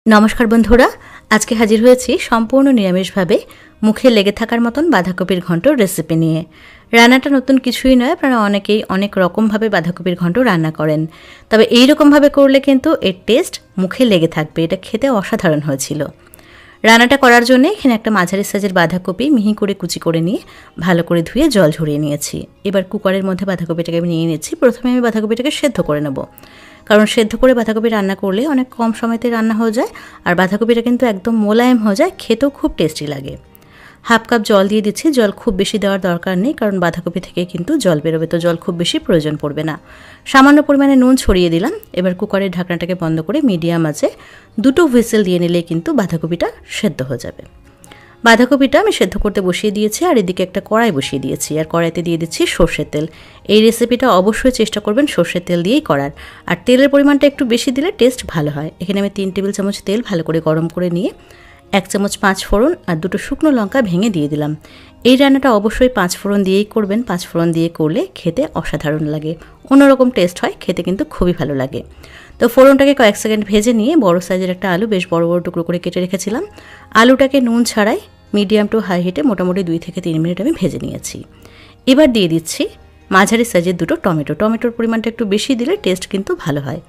নমস্কার বন্ধুরা, আজকে হাজির হয়েছি সম্পূর্ণ নিরামিষভাবে মুখে লেগে থাকার মতন বাঁধাকপির ঘন্টর রেসিপি নিয়ে। রান্নাটা নতুন কিছুই নয়, আপনারা অনেকেই অনেক রকমভাবে বাঁধাকপির ঘন্ট রান্না করেন, তবে এই রকমভাবে করলে কিন্তু এর টেস্ট মুখে লেগে থাকবে। এটা খেতে অসাধারণ হয়েছিল। রান্নাটা করার জন্য এখানে একটা মাঝারি সাইজের বাঁধাকপি মিহি করে কুচি করে নিয়ে ভালো করে ধুয়ে জল ঝরিয়ে নিয়েছি। এবার কুকারের মধ্যে বাঁধাকপিটাকে আমি নিয়ে নিচ্ছি। প্রথমে আমি বাঁধাকপিটাকে সেদ্ধ করে নেব, কারণ সেদ্ধ করে বাঁধাকপি রান্না করলে অনেক কম সময়তে রান্না হয়ে যায়, আর বাঁধাকপিটা কিন্তু একদম মোলায়েম হয়ে যায়, খেতেও খুব টেস্টি লাগে। হাফ কাপ জল দিয়ে দিচ্ছি। জল খুব বেশি দেওয়ার দরকার নেই, কারণ বাঁধাকপি থেকে কিন্তু জল বেরোবে, তো জল খুব বেশি প্রয়োজন পড়বে না। সামান্য পরিমাণে নুন ছড়িয়ে দিলাম। এবার কুকারের ঢাকনাটাকে বন্ধ করে মিডিয়াম আঁচে 2 হুইসেল দিয়ে নিলে কিন্তু বাঁধাকপিটা সেদ্ধ হয়ে যাবে। বাঁধাকপিটা আমি সেদ্ধ করতে বসিয়ে দিয়েছি, আর এদিকে একটা কড়াই বসিয়ে দিয়েছি, আর কড়াইতে দিয়ে দিচ্ছি সর্ষের তেল। এই রেসিপিটা অবশ্যই চেষ্টা করবেন সর্ষের তেল দিয়েই করার, আর তেলের পরিমাণটা একটু বেশি দিলে টেস্ট ভালো হয়। এখানে আমি 3 টেবিল চামচ তেল ভালো করে গরম করে নিয়ে 1 চামচ 5 ফোড়ন আর 2 শুকনো লঙ্কা ভেঙে দিয়ে দিলাম। এই রান্নাটা অবশ্যই 5 ফোড়ন দিয়েই করবেন। 5 ফোড়ন দিয়ে করলে খেতে অসাধারণ লাগে, অন্যরকম টেস্ট হয়, খেতে কিন্তু খুবই ভালো লাগে। তো ফোড়নটাকে কয়েক সেকেন্ড ভেজে নিয়ে বড় সাইজের একটা আলু বেশ বড় বড় টুকরো করে কেটে রেখেছিলাম। আলুটাকে নুন ছাড়াই মিডিয়াম টু হাই হিটে মোটামুটি 2 থেকে 3 মিনিট আমি ভেজে নিয়েছি। এবার দিয়ে দিচ্ছি মাঝারি সাইজের 2 টমেটো। টমেটোর পরিমাণটা একটু বেশি দিলে টেস্ট কিন্তু ভালো হয়।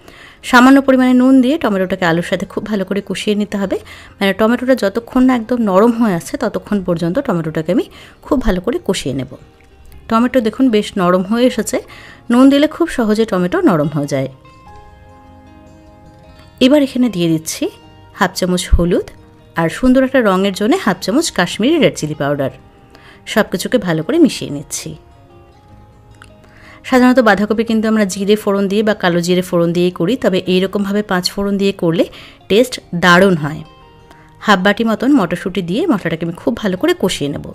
সামান্য পরিমাণে নুন দিয়ে টমেটোটাকে আলুর সাথে খুব ভালো করে কষিয়ে নিতে হবে। মানে টমেটোটা যতক্ষণ না একদম নরম হয়ে আসছে ততক্ষণ পর্যন্ত টমেটোটাকে আমি খুব ভালো করে কষিয়ে নেব। টমেটো দেখুন বেশ নরম হয়ে এসেছে। নুন দিলে খুব সহজে টমেটো নরম হয়ে যায়। এবার এখানে দিয়ে দিচ্ছি হাফ চামচ হলুদ, আর সুন্দর একটা রঙের জন্য হাফ চামচ কাশ্মীরি রেড চিলি পাউডার। সব কিছুকে ভালো করে মিশিয়ে নিচ্ছি। সাধারণত বাঁধাকপি কিন্তু আমরা জিরে ফোড়ন দিয়ে বা কালো জিরে ফোড়ন দিয়েই করি, তবে এইরকমভাবে 5 ফোড়ন দিয়ে করলে টেস্ট দারুণ হয়। হাফ বাটি মতন মটরশুঁটি দিয়ে মশলাটাকে আমি খুব ভালো করে কষিয়ে নেব।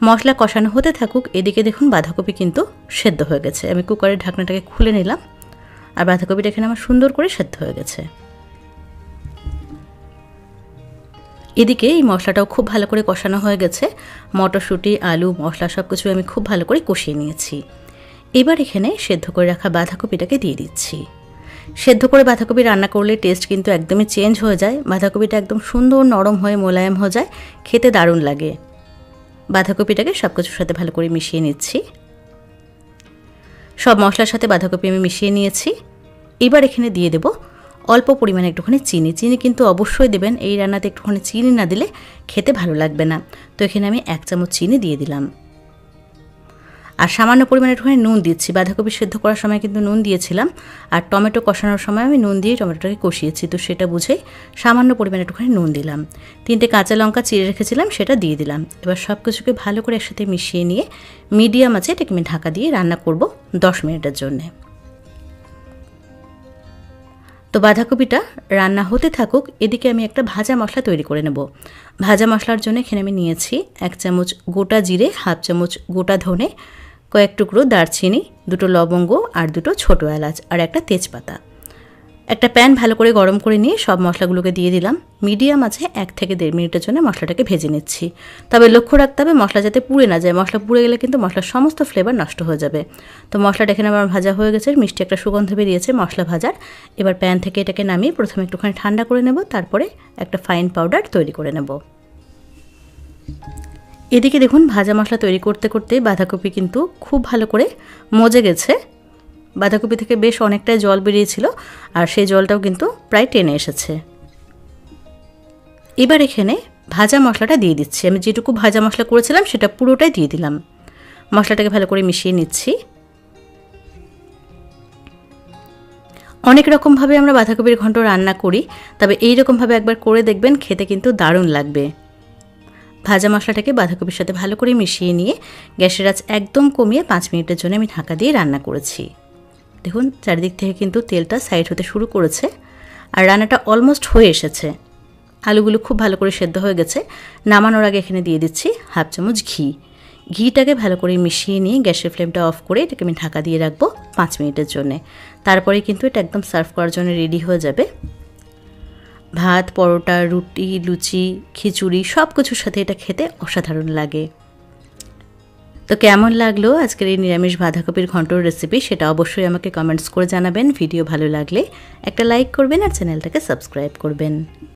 মশলা কষানো হতে থাকুক, এদিকে দেখুন বাঁধাকপি কিন্তু সেদ্ধ হয়ে গেছে। আমি কুকারের ঢাকনাটাকে খুলে নিলাম, আর বাঁধাকপিটা এখানে আমার সুন্দর করে সেদ্ধ হয়ে গেছে। এদিকে এই মশলাটাও খুব ভালো করে কষানো হয়ে গেছে। মটরশুঁটি, আলু, মশলা সব কিছু আমি খুব ভালো করে কষিয়ে নিয়েছি। এবার এখানে সেদ্ধ করে রাখা বাঁধাকপিটাকে দিয়ে দিচ্ছি। সেদ্ধ করে বাঁধাকপি রান্না করলে টেস্ট কিন্তু একদমই চেঞ্জ হয়ে যায়। বাঁধাকপিটা একদম সুন্দর নরম হয়ে মোলায়েম হয়ে যায়, খেতে দারুণ লাগে। বাঁধাকপিটাকে সব কিছুর সাথে ভালো করে মিশিয়ে নিচ্ছি। সব মশলার সাথে বাঁধাকপি আমি মিশিয়ে নিয়েছি। এবার এখানে দিয়ে দেব অল্প পরিমাণে একটুখানি চিনি। চিনি কিন্তু অবশ্যই দেবেন, এই রান্নাতে একটুখানি চিনি না দিলে খেতে ভালো লাগবে না। তো এখানে আমি 1 চামচ চিনি দিয়ে দিলাম, আর সামান্য পরিমাণে একটুখানি নুন দিচ্ছি। বাঁধাকপি সেদ্ধ করার সময় কিন্তু নুন দিয়েছিলাম, আর টমেটো কষানোর সময় আমি নুন দিয়ে টমেটোটাকে কষিয়েছি, তো সেটা বুঝেই সামান্য পরিমাণে একটুখানি নুন দিলাম। 3টে কাঁচা লঙ্কা চিড়ে রেখেছিলাম, সেটা দিয়ে দিলাম। এবার সব কিছুকে ভালো করে একসাথে মিশিয়ে নিয়ে মিডিয়াম আঁচে এটাকে আমি ঢাকা দিয়ে রান্না করব 10 মিনিটের জন্যে। তো বাঁধাকপিটা রান্না হতে থাকুক, এদিকে আমি একটা ভাজা মশলা তৈরি করে নেব। ভাজা মশলার জন্য এখানে আমি নিয়েছি 1 চামচ গোটা জিরে, হাফ চামচ গোটা ধনে, কয়েক টুকরো দারচিনি, 2টো লবঙ্গ, আর 2টো ছোটো এলাচ, আর একটা তেজপাতা। একটা প্যান ভালো করে গরম করে নিয়ে সব মশলাগুলোকে দিয়ে দিলাম। মিডিয়াম আছে 1 থেকে 1.5 মিনিটের জন্য মশলাটাকে ভেজে নিচ্ছি। তবে লক্ষ্য রাখতে হবে মশলা যাতে পুড়ে না যায়। মশলা পুড়ে গেলে কিন্তু মশলার সমস্ত ফ্লেভার নষ্ট হয়ে যাবে। তো মশলাটা এখানে আমার ভাজা হয়ে গেছে, মিষ্টি একটা সুগন্ধ বেরিয়েছে মশলা ভাজার। এবার প্যান থেকে এটাকে নামিয়ে প্রথমে একটুখানি ঠান্ডা করে নেব, তারপরে একটা ফাইন পাউডার তৈরি করে নেব। এদিকে দেখুন ভাজা মশলা তৈরি করতে করতে বাঁধাকপি কিন্তু খুব ভালো করে মজে গেছে। বাঁধাকপি থেকে বেশ অনেকটাই জল বেরিয়েছিল, আর সেই জলটাও কিন্তু প্রায় টেনে এসেছে। এবার এখানে ভাজা মশলাটা দিয়ে দিচ্ছি। আমি যেটুকু ভাজা মশলা করেছিলাম সেটা পুরোটাই দিয়ে দিলাম। মশলাটাকে ভালো করে মিশিয়ে নিচ্ছি। অনেক রকমভাবে আমরা বাঁধাকপির ঘন্ট রান্না করি, তবে এই রকমভাবে একবার করে দেখবেন, খেতে কিন্তু দারুণ লাগবে। ভাজা মশলাটাকে বাঁধাকপির সাথে ভালো করে মিশিয়ে নিয়ে গ্যাসের আঁচ একদম কমিয়ে 5 মিনিটের জন্য আমি ঢাকা দিয়ে রান্না করেছি। দেখুন চারিদিক থেকে কিন্তু তেলটা সাইড হতে শুরু করেছে, আর রান্নাটা অলমোস্ট হয়ে এসেছে। আলুগুলো খুব ভালো করে সেদ্ধ হয়ে গেছে। নামানোর আগে এখানে দিয়ে দিচ্ছি হাফ চামচ ঘি। ঘিটাকে ভালো করে মিশিয়ে নিয়ে গ্যাসের ফ্লেমটা অফ করে এটাকে আমি ঢাকা দিয়ে রাখবো 5 মিনিটের জন্য। তারপরে কিন্তু এটা একদম সার্ভ করার জন্য রেডি হয়ে যাবে। ভাত, পরোটা, রুটি, লুচি, খিচুড়ি সব কিছুর সাথে এটা খেতে অসাধারণ লাগে। তো কেমন লাগলো আজকের এই নিরামিষ বাঁধাকপির ঘন্টর রেসিপি, সেটা অবশ্যই আমাকে কমেন্টস করে জানাবেন। ভিডিও ভালো লাগলে একটা লাইক করবেন, আর চ্যানেলটাকে সাবস্ক্রাইব করবেন।